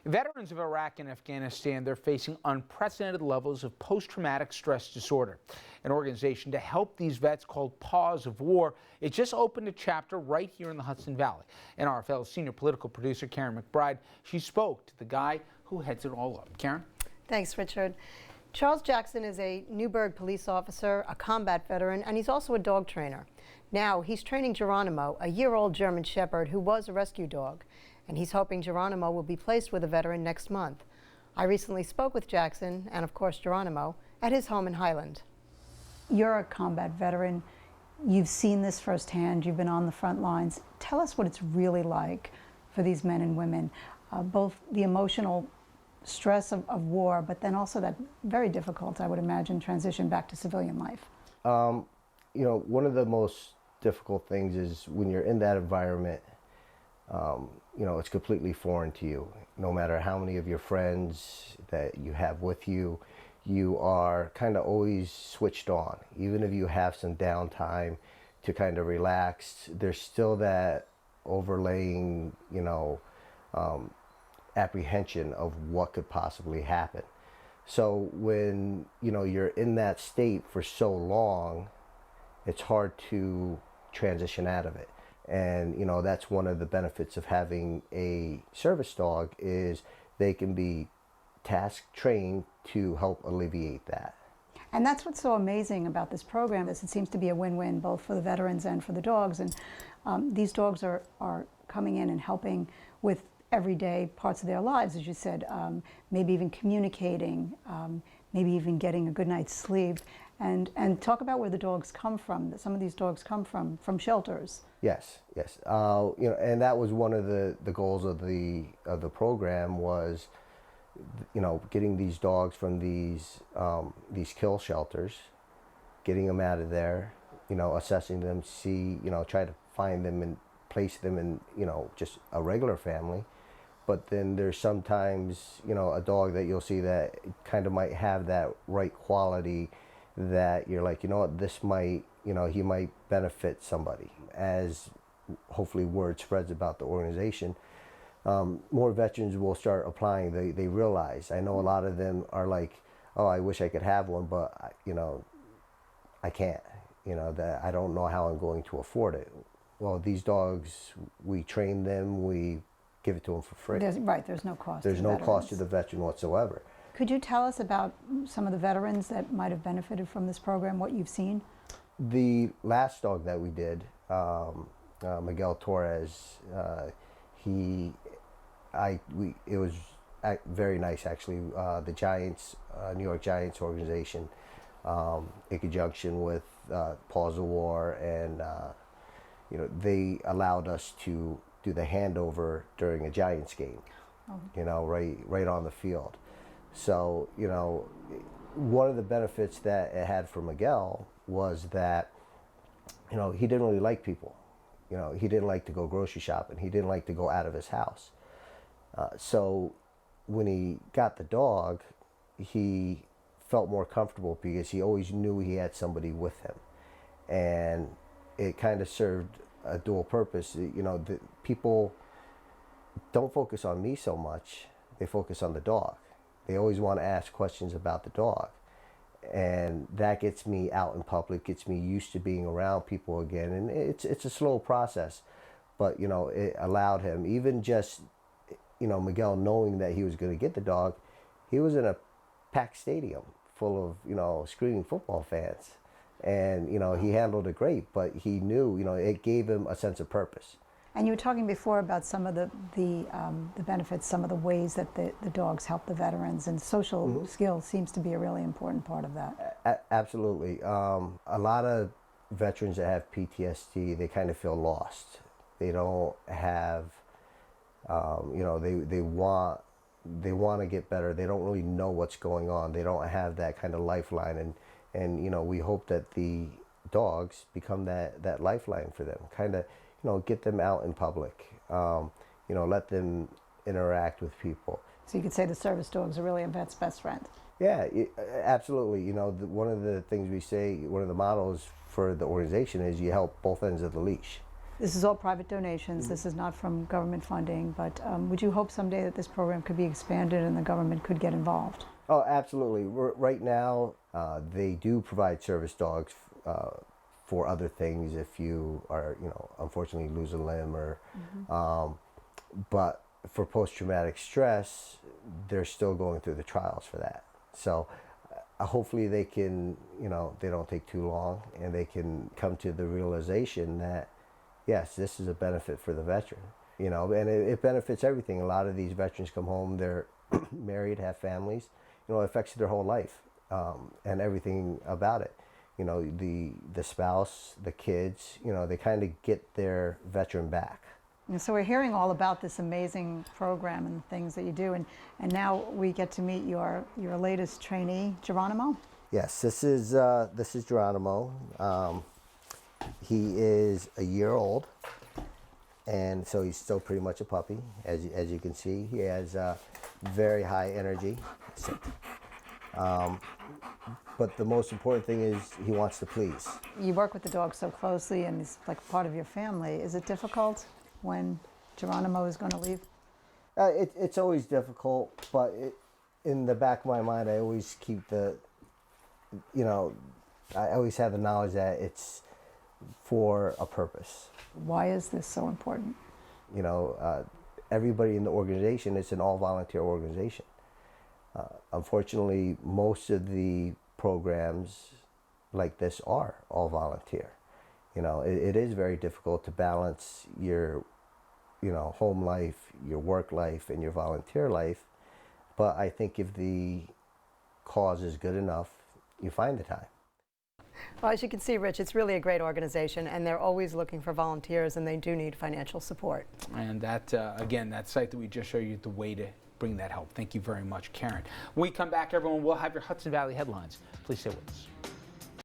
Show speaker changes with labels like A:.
A: Veterans of Iraq and Afghanistan, they're facing unprecedented levels of post-traumatic stress disorder. An organization to help these vets called Paws of War, it just opened a chapter right here in the Hudson Valley. And our fellow senior political producer, Caryn McBride, she spoke to the guy who heads it all up. Caryn?
B: Thanks, Richard. Charles Jackson is a Newburgh police officer, a combat veteran, and he's also a dog trainer. Now, he's training Geronimo, a year-old German Shepherd who was a rescue dog, and he's hoping Geronimo will be placed with a veteran next month. I recently spoke with Jackson, and of course Geronimo, at his home in Highland.
C: You're a combat veteran. You've seen this firsthand. You've been on the front lines. Tell us what it's really like for these men and women, both the emotional stress of war, but then also that very difficult, I would imagine, transition back to civilian life.
D: You know, one of the most difficult things is when you're in that environment, you know, it's completely foreign to you. No matter how many of your friends that you have with you, you are kind of always switched on. Even if you have some downtime to kind of relax, there's still that overlaying, you know, apprehension of what could possibly happen. So when, you know, you're in that state for so long, it's hard to transition out of it. And, you know, that's one of the benefits of having a service dog is they can be task trained to help alleviate that.
C: And that's what's so amazing about this program is it seems to be a win-win both for the veterans and for the dogs. And these dogs are coming in and helping with everyday parts of their lives, as you said, maybe even communicating, maybe even getting a good night's sleep. And talk about where the dogs come from. Some of these dogs come from shelters.
D: Yes, yes. You know, and that was one of the goals of the program was, you know, getting these dogs from these kill shelters, getting them out of there, you know, assessing them, see, you know, try to find them and place them in, you know, just a regular family. But then there's sometimes, you know, a dog that you'll see that kind of might have that right quality that you're like, you know what, this might, you know, he might benefit somebody. As hopefully word spreads about the organization, more veterans will start applying. They realize, I know a lot of them are like, oh, I wish I could have one, but, you know, I can't. You know, that I don't know how I'm going to afford it. Well, these dogs, we train them, we give it to them for free.
C: There's no cost.
D: There's no cost to the veteran whatsoever.
C: Could you tell us about some of the veterans that might have benefited from this program, what you've seen? The
D: last dog that we did, Miguel Torres, it was very nice actually. The Giants, New York Giants organization, in conjunction with Paws of War, and you know, they allowed us to do the handover during a Giants game. You know, right on the field. So, you know, one of the benefits that it had for Miguel was that, you know, he didn't really like people. You know, he didn't like to go grocery shopping. He didn't like to go out of his house. So when he got the dog, he felt more comfortable because he always knew he had somebody with him. And it kind of served a dual purpose. You know, the people don't focus on me so much. They focus on the dog. They always want to ask questions about the dog. And that gets me out in public, gets me used to being around people again. And it's a slow process, but, you know, it allowed him, even just, you know, Miguel knowing that he was going to get the dog, he was in a packed stadium full of, you know, screaming football fans. And, you know, he handled it great, but he knew, you know, it gave him a sense of purpose. And you were talking before about some of the benefits, some of the ways that the dogs help the veterans, and social skills seems to be a really important part of that. Absolutely. A lot of veterans that have PTSD, they kind of feel lost. They don't have, you know, they want to get better. They don't really know what's going on. They don't have that kind of lifeline, and you know, we hope that the dogs become that lifeline for them. Kind of, you know, get them out in public, you know, let them interact with people. So you could say the service dogs are really a vet's best friend. Yeah, absolutely. You know, one of the things we say, one of the mottos for the organization is you help both ends of the leash.
C: This is all private donations. This is not from government funding, but would you hope someday that this program could be expanded and the government could get involved?
D: Oh, absolutely. Right now, they do provide service dogs for other things if you are, unfortunately lose a limb or, but for post-traumatic stress, they're still going through the trials for that. So hopefully they can, they don't take too long and they can come to the realization that, yes, this is a benefit for the veteran, and it benefits everything. A lot of these veterans come home, they're married, have families, it affects their whole life and everything about it. The spouse, the kids, they kind of get their veteran back.
C: And so we're hearing all about this amazing program and the things that you do, and now we get to meet your latest trainee, Geronimo.
D: Yes, this is Geronimo. He is a year old, and so he's still pretty much a puppy, as you can see. He has very high energy. But the most important thing is he wants to please.
C: You work with the dog so closely, and he's like part of your family. Is it difficult when Geronimo is going to leave?
D: It's always difficult, but in the back of my mind, I always keep I always have the knowledge that it's for a purpose.
C: Why is this so important?
D: Everybody in the organization, it's an all-volunteer organization. Unfortunately, most of the programs like this are all volunteer. It is very difficult to balance your, home life, your work life, and your volunteer life. But I think if the cause is good enough, you find the time.
B: Well, as you can see, Rich, it's really a great organization, and they're always looking for volunteers, and they do need financial support.
A: And that, again, that site that we just showed you, the way to bring that help. Thank you very much, Caryn. When we come back, everyone, we'll have your Hudson Valley headlines. Please stay with us.